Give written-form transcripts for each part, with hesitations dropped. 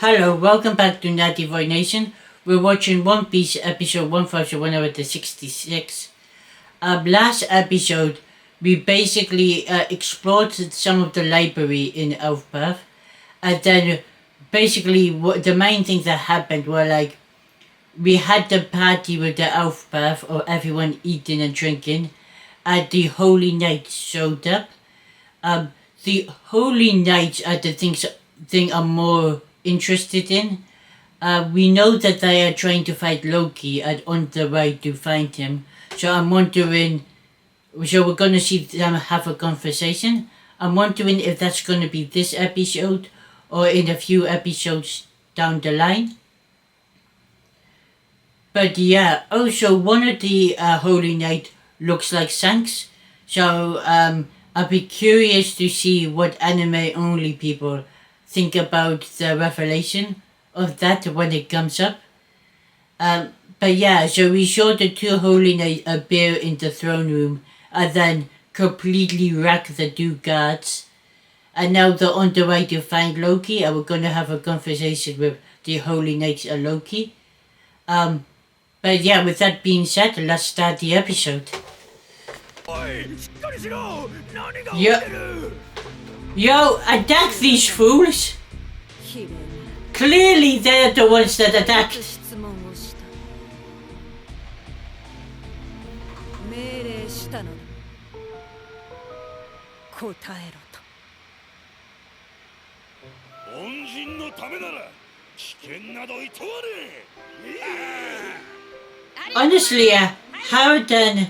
Hello, welcome back to Natty Void Nation. We're watching One Piece episode 1166. Last episode, we basically explored some of the library in Elbaf. And then, basically, the main things that happened were like, we had the party with the Elbaf, or everyone eating and drinking, and the Holy Knights showed up. The Holy Knights are the thing I'm more interested in. We know that they are trying to fight Loki and on the way to find him. So I'm wondering, so we're gonna see them have a conversation. I'm wondering if that's gonna be this episode or in a few episodes down the line. But yeah, also one of the Holy Knight looks like Shanks. So I'll be curious to see what anime only people think about the revelation of that when it comes up. But yeah, so we saw the two Holy Knights appear in the throne room and then completely wreck the two guards. And now they're on the way to find Loki, and we're gonna have a conversation with the Holy Knights and Loki. But yeah, with that being said, let's start the episode. Yo, attack these fools! Clearly they're the ones that attacked. Honestly, Harridan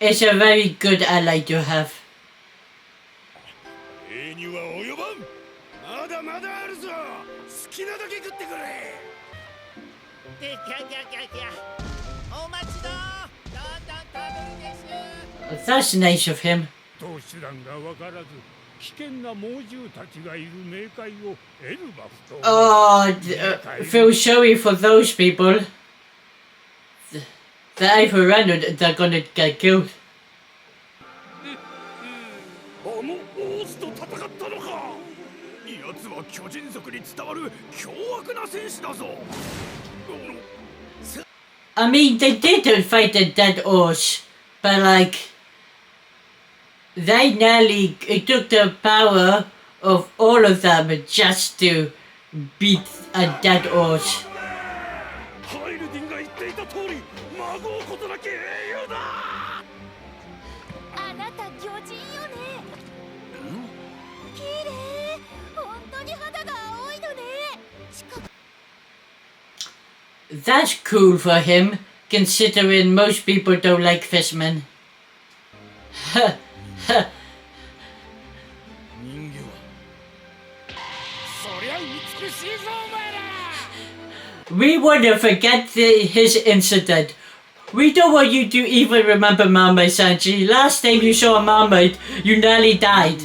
is a very good ally to have. That's nice of him. Oh, feel sorry for those people. If we run it, they're gonna get killed. I mean, they did fight the dead horse, but like, it took the power of all of them just to beat a dead horse. That's cool for him, considering most people don't like fishmen. We want to forget his incident. We don't want you to even remember Mermaid Sanji. Last time you saw a mermaid, you nearly died.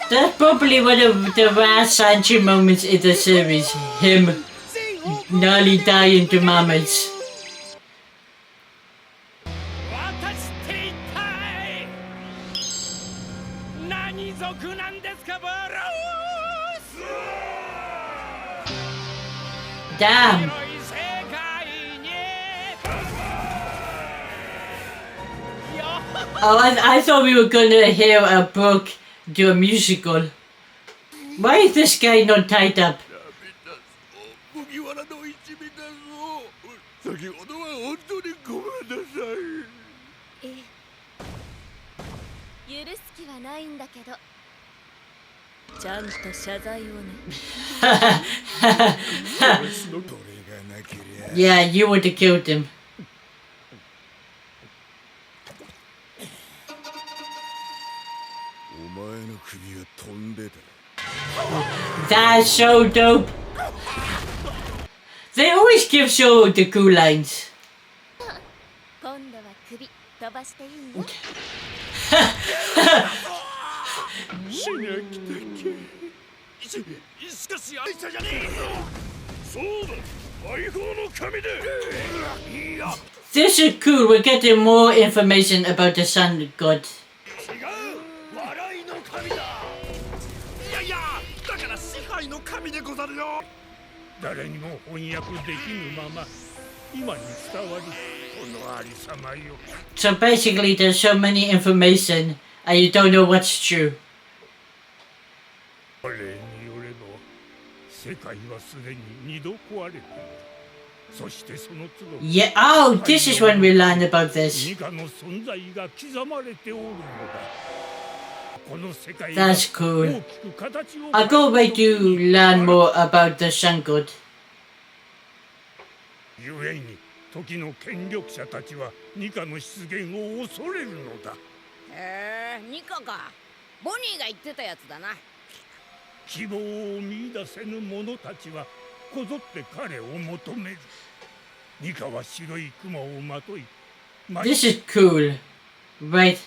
That's probably one of the rare Sanji moments in the series. Him nearly dying to mermaids. Damn. Oh, I thought we were gonna hear a book do a musical. Why is this guy not tied up? Yeah, you would have killed him. That's so dope. They always give Zoro the cool lines. This is cool, we're getting more information about the Sun God. 神だ。いやいや、だから支配の神でござるよ。誰にも翻訳できぬまま今に伝わるこのありさまよ。 So basically there's so many information and you don't know what's true. これによれば世界はすでに二度壊れている。そしてその都度 Yeah, oh, this is when we learn about this. ニカの存在が刻まれておるのだ。この世界 That's cool. 大きく形を I'll go away to learn more about the sun god. ゆえに時の権力者たちはニカの出現を恐れるのだ。へえ、ニカか。ボニーが言ってたやつだな。希望を見出せぬ者たちはこぞって彼を求める。ニカは白い雲をまとい。 This is cool. Right.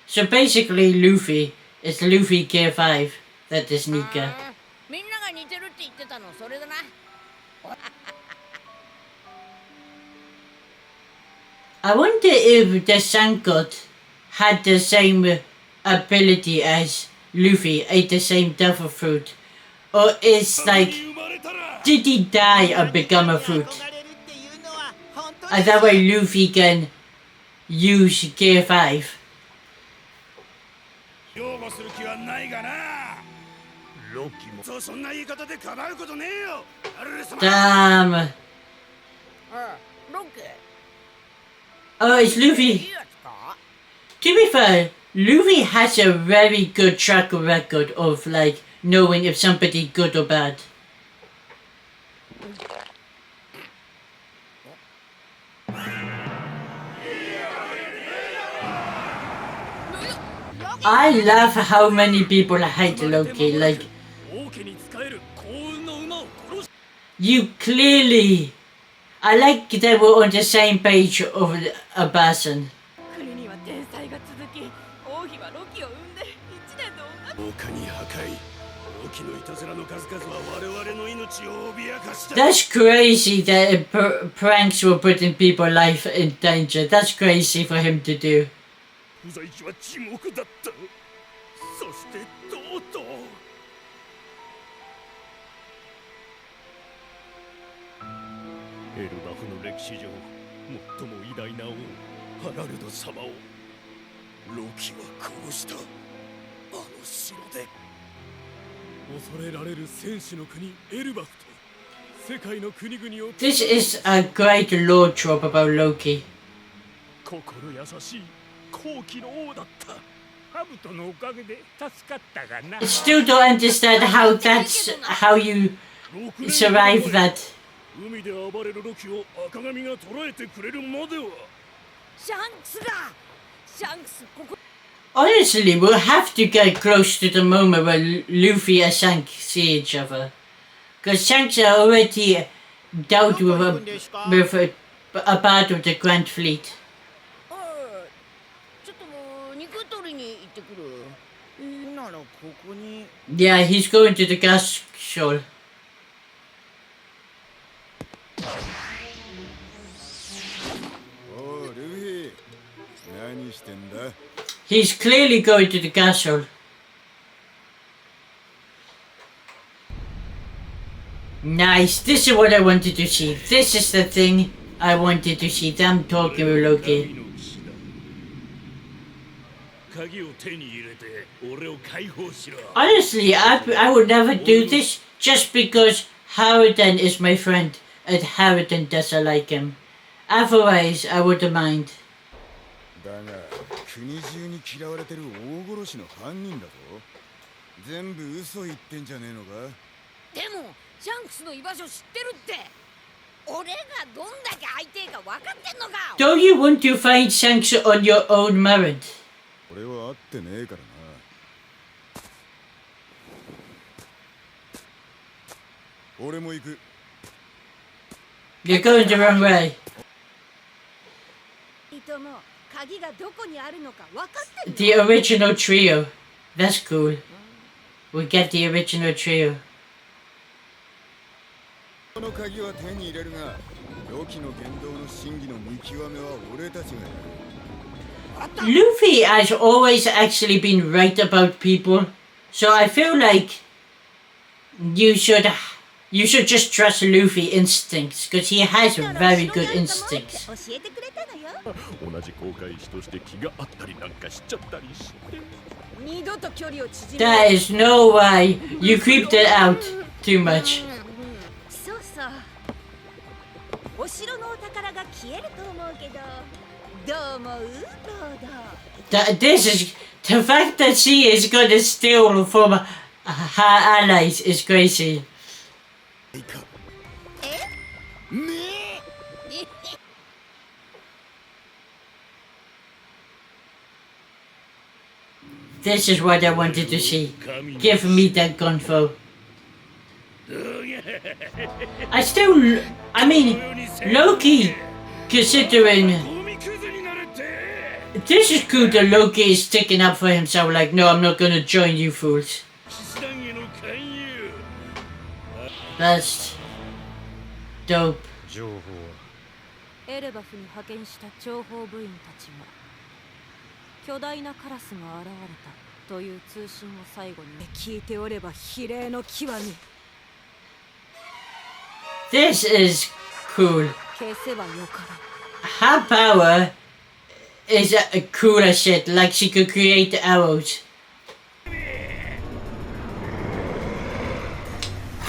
So basically Luffy is Luffy Gear 5. That is Nika. みんなが似てるって言ってたのそれだな。I wonder if the sun god had the same ability as Luffy, ate the same devil fruit. Or is like, did he die and become a fruit? And that way Luffy can use Gear 5. 擁護する気はないがな。ロキもそうそんな言い方でかばうことねえよ。アルレ様。 Damn. ああ、ロック。 Oh, it's い Luffy. いやつか？ To be fair, Luffy has a very good track record of like knowing if somebody good or bad. I love how many people hate Loki. Like, you clearly. I like that we're on the same page of a person. 国には天才が続き、王妃はロキを産んで一年の女。狼に破壊。ロキのいたずらの数々は我々の命を脅かした。 That's crazy that pranks were putting people's life in danger. That's crazy for him to do. 不在地は沈黙だった。そしてとうとう。エルバフの歴史上最も偉大な王ハラルド様をロキは殺した。あの城で。恐れられる戦士の国エルバフと世界の国々を。 This is a great lore trope about Loki. 心優しい高貴の王だった。ハブトのおかげで助かったがな。 I still don't understand how that's how you survive that. 海で暴れるロキを赤髪が捕らえてくれるまでは。シャンクスだ。シャンクスここ。 Honestly, we'll have to get close to the moment where Luffy and Shanks see each other. Because Shanks are already dealt with a part of the Grand Fleet. ああ、ちょっと肉取りに行ってくる。ならここに。 Yeah, he's going to the gas shoal. Oh, Luffy. He's clearly going to the gas shoal. Nice, this is what I wanted to see. This is the thing I wanted to see. Them talking with Loki. Honestly, I would never do this just because Harridan is my friend and Harridan doesn't like him. Otherwise, I wouldn't mind. だが国中に嫌われてる大殺しの犯人だぞ。全部嘘言ってんじゃねえのか。でもシャンクスの居場所知ってるって。俺がどんだけ相手か分かってんのか。 Don't you want to find Shanks on your own merit? 俺は会ってねえからな。俺も行く。You're going the wrong way. いとも鍵がどこにあるのか分かってるの。 The original trio. That's cool. We get the original trio. この鍵は手に入れるが、ロキの言動の真偽の見極めは俺たちがやる。 Luffy has always actually been right about people. So I feel like you should just trust Luffy instincts because he has very good instincts. 教えてくれたのよ。同じ航海士として気があったりなんかしちゃったりして。二度と距離を縮め There is no way you creeped it out too much. そうそう。お城のお宝が消えると思うけど、どう思う？ロード。 This is the fact that she is gonna steal from her allies is crazy. ね This is what I wanted to see. Give me that gunfo. I mean, Loki, considering this is cool that Loki is sticking up for himself, like, no, I'm not gonna join you fools. That's dope. 情報はエルバフに派遣した諜報部員たちは巨大なカラスが現れたという通信を最後に聞いておれば比例の極み This is cool. 消せばよから Her power is a cooler shit, like she could create arrows.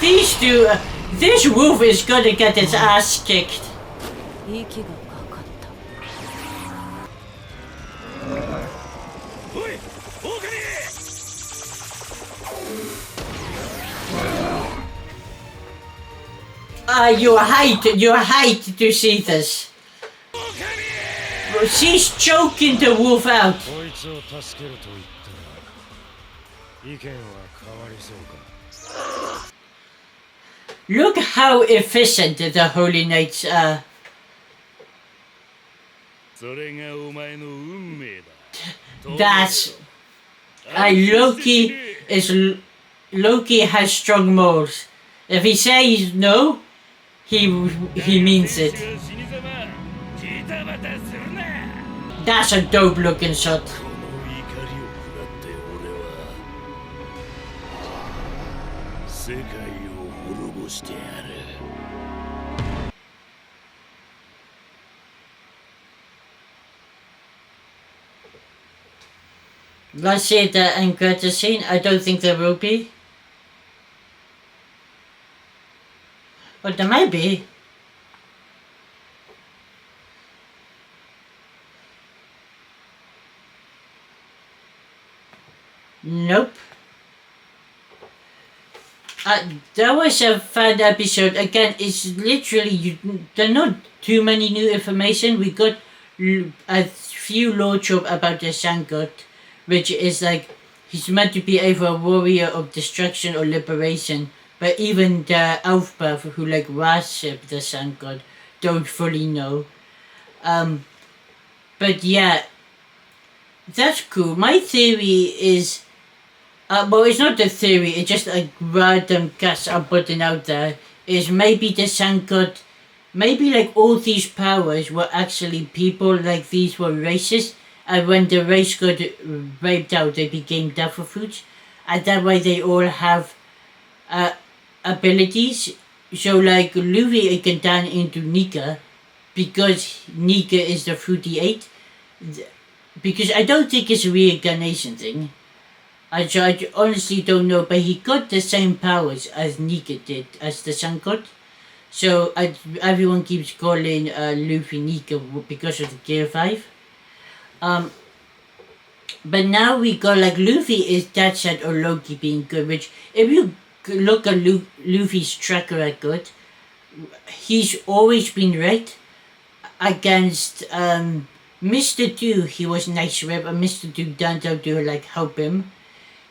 These two, this wolf is gonna get its ass kicked. 息がかかった おい狼 You hate to see this. She's choking the wolf out. こいつを助けると言ったら意見は変わりそうか Look how efficient the Holy Knights are. それがお前の運命だ That's... Loki has strong morals. If he says no, he means it. That's a dope looking shot. この怒りを食らって俺は世界を滅ぼしてやる Let's see the end credit scene. I don't think there will be. But there might be. Nope. That was a fun episode. Again, it's literally, there are not too many new information. We got a few lore trope about the Sun God, which is like, he's meant to be either a warrior of destruction or liberation. But even the Elbaf who like worship the Sun God don't fully know. But yeah, that's cool. My theory is, well, it's not the theory, it's just a random guess I'm putting out there, is maybe the Sun God, maybe like all these powers were actually people, like these were races, and when the race got wiped out, they became devil fruits, and that way they all have abilities. So like Luffy can turn into Nika, because Nika is the fruit he ate. Because I don't think it's a reincarnation thing. I honestly don't know, but he got the same powers as Nika did, as the Sun God. So everyone keeps calling Luffy Nika because of the Gear 5. But now we got like Luffy is dead set or Loki being good, which if you look at Luffy's track record, he's always been right. Against Mr. 2, he was nice with, and Mr. 2 turned out to like help him.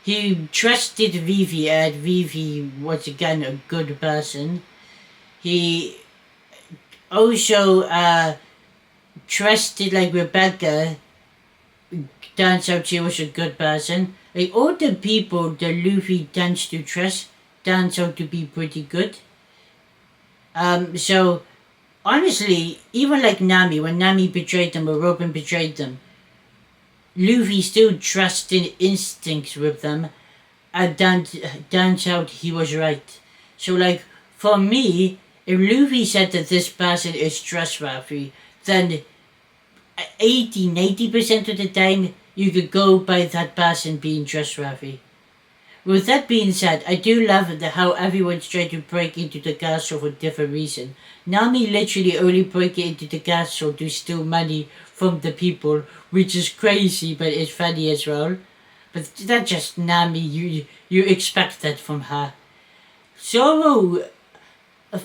He trusted Vivi, and Vivi was again a good person. He also trusted like Rebecca. Turns out she was a good person. Like all the people that Luffy tends to trust turns out to be pretty good. So honestly, even like Nami, when Nami betrayed them or Robin betrayed them, Luffy still trusted instincts with them. turns out he was right. So like for me, if Luffy said that this person is trustworthy, then 80-90% of the time you could go by that person being trustworthy. With that being said, I do love how everyone's trying to break into the castle for different reasons. Nami literally only breaking into the castle to steal money from the people, which is crazy, but it's funny as well. But that's just Nami. You expect that from her. Zoro.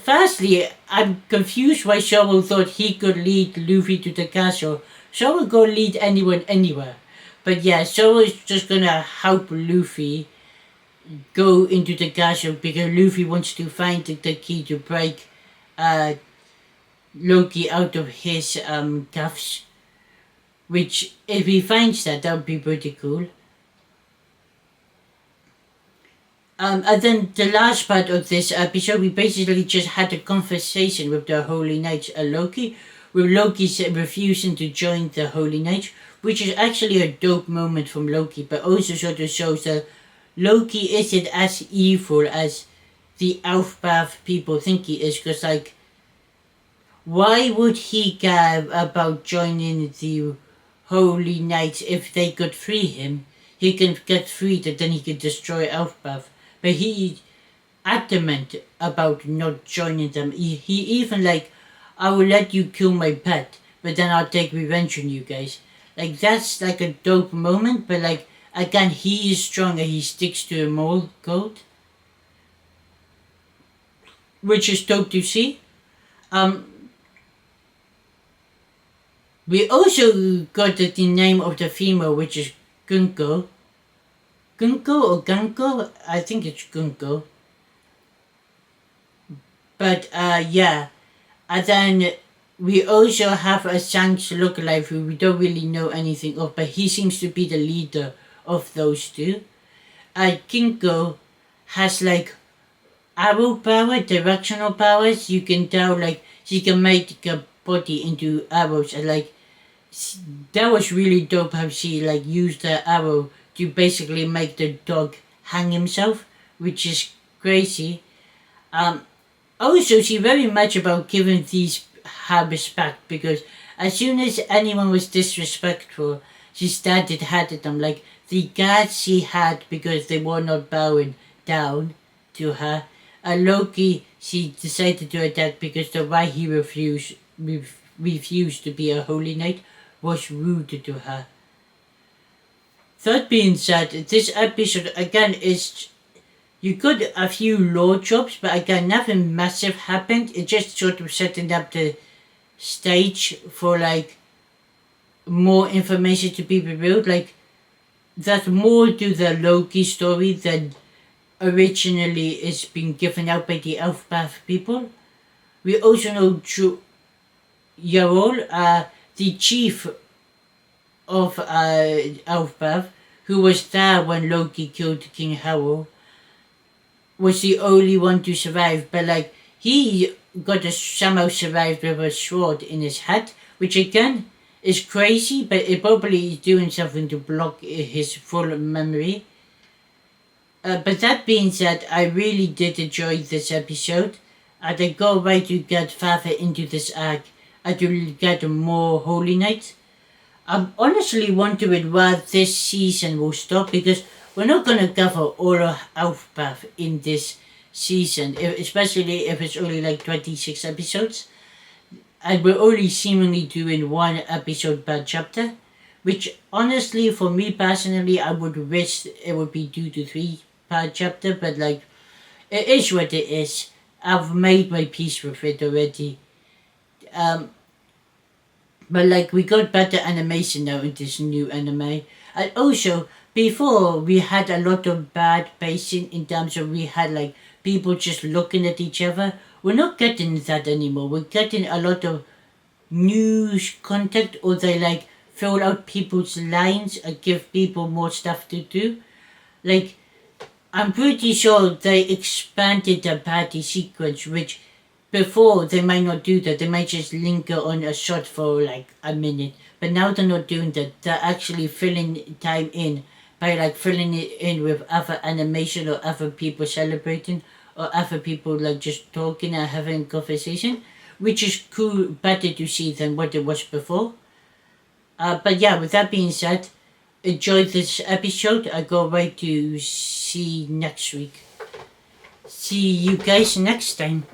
Firstly, I'm confused why Zoro thought he could lead Luffy to the castle. Zoro go lead anyone anywhere. But yeah, Zoro is just gonna help Luffy go into the castle because Luffy wants to find the key to break Loki out of his cuffs. Which, if he finds that would be pretty cool. And then the last part of this episode, we basically just had a conversation with the Holy Knights and Loki, with Loki refusing to join the Holy Knights, which is actually a dope moment from Loki, but also sort of shows that Loki isn't as evil as the Elbaf people think he is, because like, why would he care about joining the Holy Knights if they could free him? He can get freed and then he can destroy Elbaf. But he adamant about not joining them. He even like, I will let you kill my pet, but then I'll take revenge on you guys. Like that's like a dope moment, but like again, he is strong and he sticks to a moral code, which is dope to see. We also got the name of the female, which is Gunko. Gunko or Gunko? I think it's Gunko. But yeah. And then we also have a Shanks lookalike who we don't really know anything of, but he seems to be the leader of those two. Kinko has like arrow power, directional powers. You can tell like she can make a body into arrows, and like that was really dope how she like used the arrow to basically make the dog hang himself, which is crazy. Also, she very much about giving these her respect, because as soon as anyone was disrespectful, she started hitting them. Like the guards she had because they were not bowing down to her. Loki, she decided to attack because the why he refused to be a holy knight was rude to her. That being said, this episode again is, you got a few lore drops, but again nothing massive happened. It just sort of setting up the stage for like more information to be revealed. Like that's more to the Loki story than originally is being given out by the Elbaf people. We also know Yarol, the chief of Elbaf, who was there when Loki killed King Harold, was the only one to survive, but like he got to somehow survive with a sword in his head, which again is crazy, but it probably is doing something to block his full memory. But that being said, I really did enjoy this episode, and I go right to get further into this arc and to get more Holy Knights. I'm honestly wondering where this season will stop, because we're not going to cover all of Elbaf in this season, especially if it's only like 26 episodes. And we're only seemingly doing one episode per chapter, which honestly, for me personally, I would wish it would be 2 to 3 per chapter, but like, it is what it is. I've made my peace with it already. But like, we got better animation now in this new anime. And also, before we had a lot of bad pacing in terms of we had like people just looking at each other. We're not getting that anymore. We're getting a lot of news content, or they like fill out people's lines and give people more stuff to do. Like, I'm pretty sure they expanded the party sequence, which before they might not do that. They might just linger on a shot for like a minute. But now they're not doing that. They're actually filling time in by like filling it in with other animation or other people celebrating or other people like just talking and having conversation, which is cool, better to see than what it was before. But yeah, with that being said, enjoy this episode. I go away to see next week. See you guys next time.